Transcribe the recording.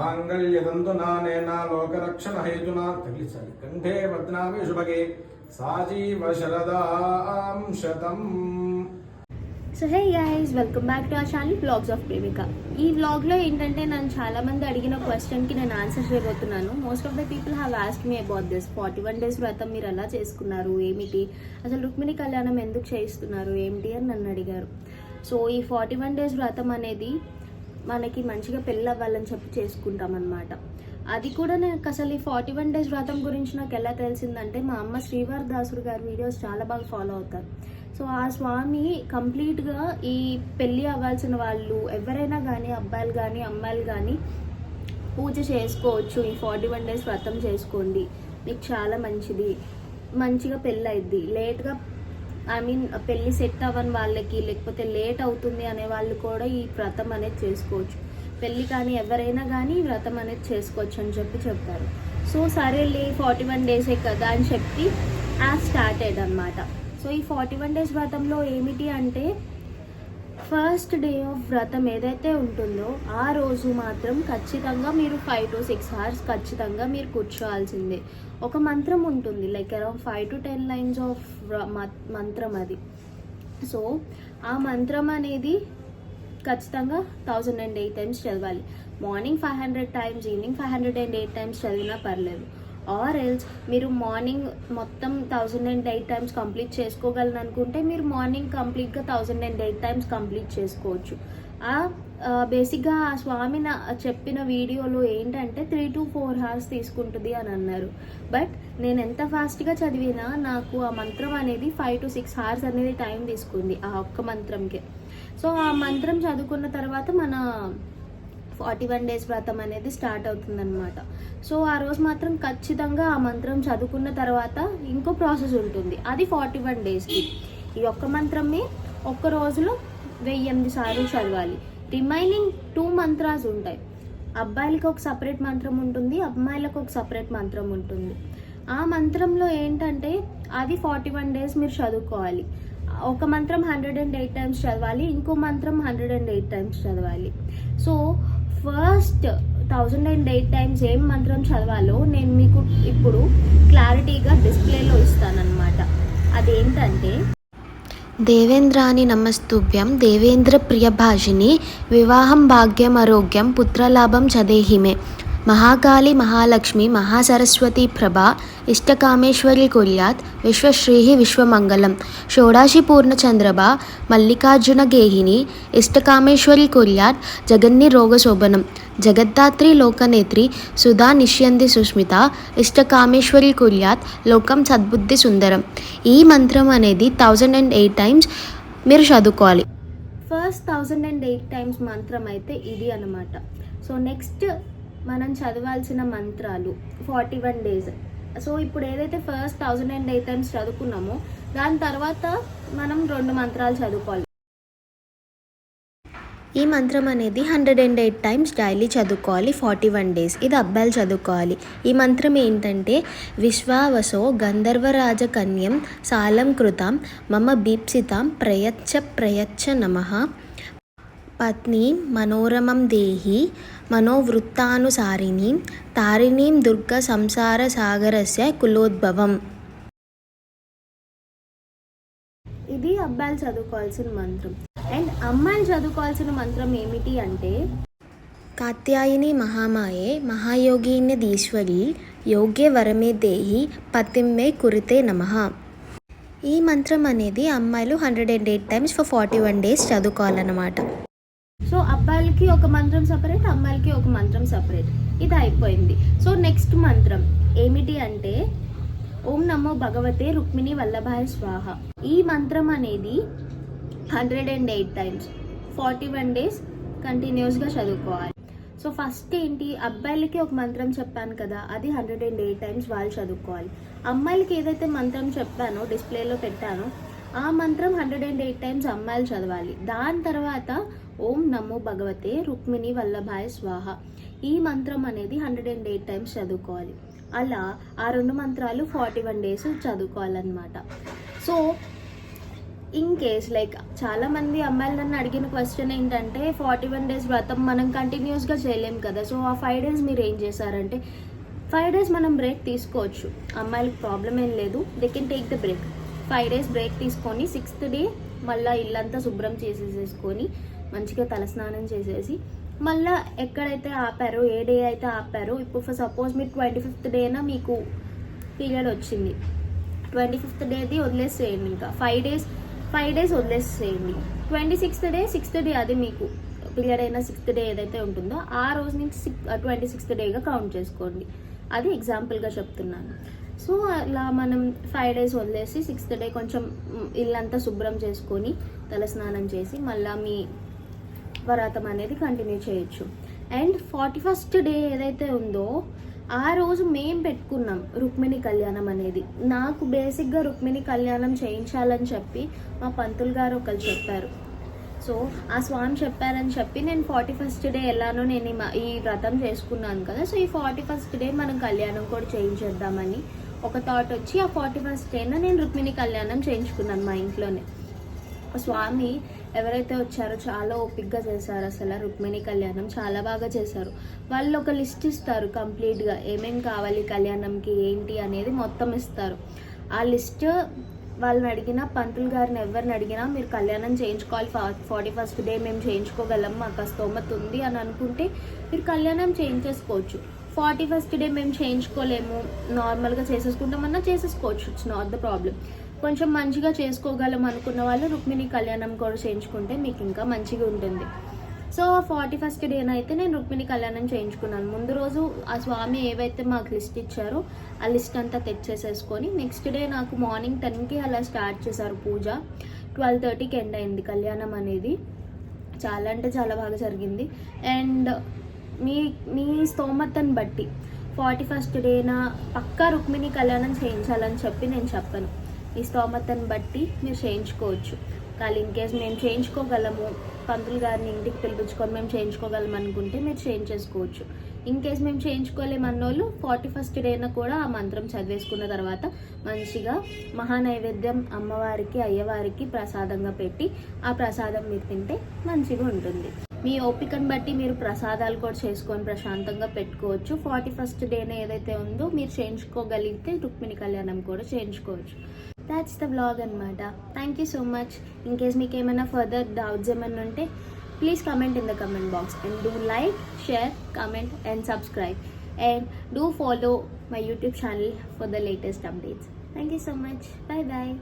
మాంగళ్యతంతునానేన లోకరక్షణ హేతునా తగిలించాలి కంఠే పద్నామి శుభగే సాజీవ శరదాం శతం. So hey guys, welcome back to our channel blogs of Premika. ఈ వ్లాగ్లో ఏంటంటే నన్ను చాలామంది అడిగిన క్వశ్చన్కి నేను ఆన్సర్ చేయబోతున్నాను. Most of the people have asked me about this 41 days వ్రతం మీరు ఎలా చేసుకున్నారు, ఏమిటి అసలు రుక్మిణి కళ్యాణం ఎందుకు చేయిస్తున్నారు ఏమిటి అని నన్ను అడిగారు. సో ఈ 41 days వ్రతం అనేది మనకి మంచిగా పెళ్ళి అవ్వాలని చెప్పి చేసుకుంటాం అన్నమాట. అది కూడా నాకు అసలు ఈ 41 days వ్రతం గురించి నాకు ఎలా తెలిసిందంటే, మా అమ్మ శ్రీవారి దాసుడు గారి వీడియోస్ చాలా బాగా ఫాలో అవుతారు. సో ఆ స్వామి కంప్లీట్గా ఈ పెళ్ళి అవ్వాల్సిన వాళ్ళు ఎవరైనా కానీ, అబ్బాయిలు కానీ అమ్మాయిలు కానీ పూజ చేసుకోవచ్చు. ఈ 41 days వ్రతం చేసుకోండి, మీకు చాలా మంచిది, మంచిగా పెళ్ళి అయింది. లేట్గా పెళ్ళి సెట్ అవ్వని వాళ్ళకి, లేకపోతే లేట్ అవుతుంది అనే వాళ్ళు కూడా ఈ వ్రతం అనేది చేసుకోవచ్చు. పెళ్ళి కానీ ఎవరైనా కానీ ఈ వ్రతం అనేది చేసుకోవచ్చు అని చెప్పారు. సో సరేలే 41 days కదా అని చెప్పి యాప్ స్టార్టెడ్ అనమాట. సో ఈ 41 days వ్రతంలో ఏమిటి అంటే, ఫస్ట్ డే ఆఫ్ వ్రతం ఏదైతే ఉంటుందో ఆ రోజు మాత్రం ఖచ్చితంగా మీరు 5 to 6 hours ఖచ్చితంగా మీరు కూర్చోవాల్సిందే. ఒక మంత్రం ఉంటుంది, like around 5 to 10 lines of మంత్రం అది. సో ఆ మంత్రం అనేది ఖచ్చితంగా 1008 times చదవాలి. మార్నింగ్ 500 times, ఈవినింగ్ 508 times చదివినా పర్లేదు. ఆర్ ఎల్స్ మీరు మార్నింగ్ మొత్తం 1008 times కంప్లీట్ చేసుకోగలను అనుకుంటే మీరు మార్నింగ్ కంప్లీట్గా 1008 times కంప్లీట్ చేసుకోవచ్చు. బేసిక్గా ఆ స్వామి చెప్పిన వీడియోలో ఏంటంటే 3 to 4 hours తీసుకుంటుంది అని అన్నారు. బట్ నేను ఎంత ఫాస్ట్గా చదివినా నాకు ఆ మంత్రం అనేది 5 to 6 hours అనేది టైం తీసుకుంది ఆ ఒక్క మంత్రంకే. సో ఆ మంత్రం చదువుకున్న తర్వాత మన 41 days వ్రతం అనేది స్టార్ట్ అవుతుందన్నమాట. సో ఆ రోజు మాత్రం ఖచ్చితంగా ఆ మంత్రం చదువుకున్న తర్వాత ఇంకో ప్రాసెస్ ఉంటుంది, అది 41 daysకి. ఈ ఒక్క మంత్రమే ఒక్క రోజులో 1008 సార్లు చదవాలి. రిమైనింగ్ 2 మంత్రాలు ఉంటాయి. అబ్బాయిలకి ఒక సపరేట్ మంత్రం ఉంటుంది, అమ్మాయిలకు ఒక సపరేట్ మంత్రం ఉంటుంది. ఆ మంత్రంలో ఏంటంటే అది 41 days మీరు చదువుకోవాలి. ఒక మంత్రం 108 times చదవాలి, ఇంకో మంత్రం 108 times చదవాలి. సో ఫస్ట్ 1008 times ఏం మంత్రం చదవాలో నేను మీకు ఇప్పుడు క్లారిటీగా డిస్ప్లేలో ఇస్తానన్నమాట. అదేంటంటే, దేవేంద్రాని నమస్తుభ్యం దేవేంద్ర ప్రియభాషిని వివాహం భాగ్యం ఆరోగ్యం పుత్రలాభం చదేహిమే మహాకాళి మహాలక్ష్మి మహాసరస్వతి ప్రభా ఇష్టకామేశ్వరి కుర్యాత్ విశ్వశ్రీ విశ్వమంగళం షోడాశి పూర్ణచంద్రభా మల్లికార్జున గేహిని ఇష్టకామేశ్వరి కుర్యాత్ జగన్ని రోగశోభనం జగద్ధాత్రి లోకనేత్రి సుధా నిష్యంది సుస్మిత ఇష్టకామేశ్వరి కుర్యాత్ లోకం సద్బుద్ధి సుందరం. ఈ మంత్రం అనేది 1008 times మీరు చదువుకోవాలి. ఫస్ట్ 1008 times మంత్రం అయితే ఇది అనమాట. సో నెక్స్ట్ మనం చదవాల్సిన మంత్రాలు 41 days. సో ఇప్పుడు ఏదైతే ఫస్ట్ 1008 times చదువుకున్నామో దాని తర్వాత మనం 2 మంత్రాలు చదువుకోవాలి. ఈ మంత్రం అనేది 108 times డైలీ చదువుకోవాలి 41 days. ఇది అబ్బాయిలు చదువుకోవాలి. ఈ మంత్రం ఏంటంటే, విశ్వావసో గంధర్వరాజ కన్యం సాలం కృతం మమ బీప్సితాం ప్రయచ్చ నమః పత్ని మనోరమం దేహి మనోవృత్తానుసారిణీం తారిణీం దుర్గ సంసార సాగరస్య కులోద్భవం. ఇది అబ్బాయిలు చదువుకోవాల్సిన మంత్రం. అండ్ అమ్మాయిలు చదువుకోవాల్సిన మంత్రం ఏమిటి అంటే, కాత్యాయని మహామాయే మహాయోగిన్యదీశ్వరి యోగ్య వరమే దేహి పతిమ్మే కురితే నమః. ఈ మంత్రం అనేది అమ్మాయిలు 108 times for 41 days చదువుకోవాలన్నమాట. సో అబ్బాయిలకి ఒక మంత్రం సపరేట్, అమ్మాయిలకి ఒక మంత్రం సపరేట్. ఇది అయిపోయింది. సో నెక్స్ట్ మంత్రం ఏమిటి అంటే, ఓం నమో భగవతే రుక్మిణి వల్లభాయ స్వాహ. ఈ మంత్రం అనేది 108 times 41 days కంటిన్యూస్గా చదువుకోవాలి. సో ఫస్ట్ ఏంటి, అబ్బాయిలకి ఒక మంత్రం చెప్పాను కదా, అది 108 times వాళ్ళు చదువుకోవాలి. అమ్మాయిలకి ఏదైతే మంత్రం చెప్పానో డిస్ప్లేలో పెట్టానో ఆ మంత్రం 108 times అమ్మాయిలు చదవాలి. దాని తర్వాత ఓం నమో భగవతే రుక్మిణి వల్లభాయ స్వాహ ఈ మంత్రం అనేది 108 times చదువుకోవాలి. అలా ఆ 2 మంత్రాలు 41 days చదువుకోవాలన్నమాట. సో ఇన్ కేస్ లైక్ చాలా మంది అమ్మాయిలు నన్ను అడిగిన క్వశ్చన్ ఏంటంటే 41 days వ్రతం మనం కంటిన్యూస్గా చేయలేం కదా, సో ఆ 5 days మీరు ఏం చేశారంటే 5 days మనం బ్రేక్ తీసుకోవచ్చు, అమ్మాయిలకు ప్రాబ్లం ఏం లేదు, they can take the break. 5 days break తీసుకొని 6th day మళ్ళీ ఇల్లంతా శుభ్రం చేసేసేసుకొని మంచిగా తలస్నానం చేసేసి మళ్ళీ ఎక్కడైతే ఆపారో, ఏ డే అయితే ఆపారో, ఇప్పుడు ఫర్ సపోజ్ మీరు 25th డేనా మీకు పీరియడ్ వచ్చింది, 25th డేది వదిలేసేయండి, ఇంకా 5 days వదిలేసేయండి. 26th day 6th day అది మీకు పీరియడ్ అయిన 6th day ఏదైతే ఉంటుందో ఆ రోజు నుంచి 26th డేగా కౌంట్ చేసుకోండి. అది ఎగ్జాంపుల్గా చెప్తున్నాను. సో అలా మనం 5 days వదిలేసి 6th day కొంచెం ఇల్లంతా శుభ్రం చేసుకొని తలస్నానం చేసి మళ్ళీ మీ వ్రతం అనేది కంటిన్యూ చేయొచ్చు. అండ్ 41st డే ఏదైతే ఉందో ఆ రోజు మేం పెట్టుకున్నాం రుక్మిణి కళ్యాణం అనేది. నాకు బేసిక్గా రుక్మిణి కళ్యాణం చేయించాలని చెప్పి మా పంతులు గారు ఒకరు చెప్పారు. సో ఆ స్వామి చెప్పారని చెప్పి నేను 41st డే ఎలానో నేను ఈ వ్రతం చేసుకున్నాను కదా, సో ఈ 41st డే మనం కళ్యాణం కూడా చేయించేద్దామని ఒక థాట్ వచ్చి ఆ 41st డేన నేను రుక్మిణి కళ్యాణం చేయించుకున్నాను మా ఇంట్లోనే. స్వామి ఎవరైతే వచ్చారో చాలా ఓపిక్గా చేశారు, అసలు రుక్మిణి కళ్యాణం చాలా బాగా చేశారు. వాళ్ళు ఒక లిస్ట్ ఇస్తారు కంప్లీట్గా ఏమేం కావాలి కళ్యాణంకి ఏంటి అనేది మొత్తం ఇస్తారు. ఆ లిస్ట్ వాళ్ళని అడిగినా, పంతులు గారిని ఎవరిని అడిగినా మీరు కళ్యాణం చేయించుకోవాలి 41st డే మేము చేయించుకోగలం, మాకు స్తోమత ఉంది అని అనుకుంటే మీరు కళ్యాణం చేయించేసుకోవచ్చు. 41st డే మేము చేయించుకోలేము, నార్మల్గా చేసేసుకుంటామన్నా చేసేసుకోవచ్చు, ఇట్స్ నాట్ ద ప్రాబ్లం. కొంచెం మంచిగా చేసుకోగలం అనుకున్న వాళ్ళు రుక్మిణి కళ్యాణం కూడా చేయించుకుంటే మీకు ఇంకా మంచిగా ఉంటుంది. సో 41st డేన అయితే నేను రుక్మిణి కళ్యాణం చేయించుకున్నాను. ముందు రోజు ఆ స్వామి ఏవైతే మాకు లిస్ట్ ఇచ్చారో ఆ లిస్ట్ అంతా తెచ్చేసేసుకొని నెక్స్ట్ డే నాకు మార్నింగ్ 10కి అలా స్టార్ట్ చేశారు పూజ. 12:30కి ఎండ్ అయింది కళ్యాణం అనేది. చాలా అంటే చాలా బాగా జరిగింది. అండ్ మీ స్తోమతను బట్టి 41st డేన పక్కా రుక్మిణి కళ్యాణం చేయించాలని చెప్పి నేను చెప్పను. ఈ స్తోమతను బట్టి మీరు చేయించుకోవచ్చు. కానీ ఇన్ కేస్ మేము చేయించుకోగలము, పంతులు గారిని ఇంటికి పిలిపించుకొని మేము చేయించుకోగలం అనుకుంటే మీరు చేయించేసుకోవచ్చు. ఇన్ కేస్ మేము చేయించుకోలేమన్నోళ్ళు 41st డేన కూడా ఆ మంత్రం చదివేసుకున్న తర్వాత మంచిగా మహానైవేద్యం అమ్మవారికి అయ్యవారికి ప్రసాదంగా పెట్టి ఆ ప్రసాదం మీరు తింటే మంచిగా ఉంటుంది. మీ ఓపికను బట్టి మీరు ప్రసాదాలు కూడా చేసుకొని ప్రశాంతంగా పెట్టుకోవచ్చు. 41st డేనే ఏదైతే ఉందో మీరు చేయించుకోగలిగితే రుక్మిణి కళ్యాణం కూడా చేయించుకోవచ్చు. దాట్స్ ద వ్లాగ్ అనమాట. Thank you so much. In case మీకు ఏమైనా ఫర్దర్ డౌట్స్ ఏమైనా ఉంటే please comment in the comment box and do like, share, comment and subscribe and do follow my YouTube channel for the latest updates. Thank you so much. Bye bye.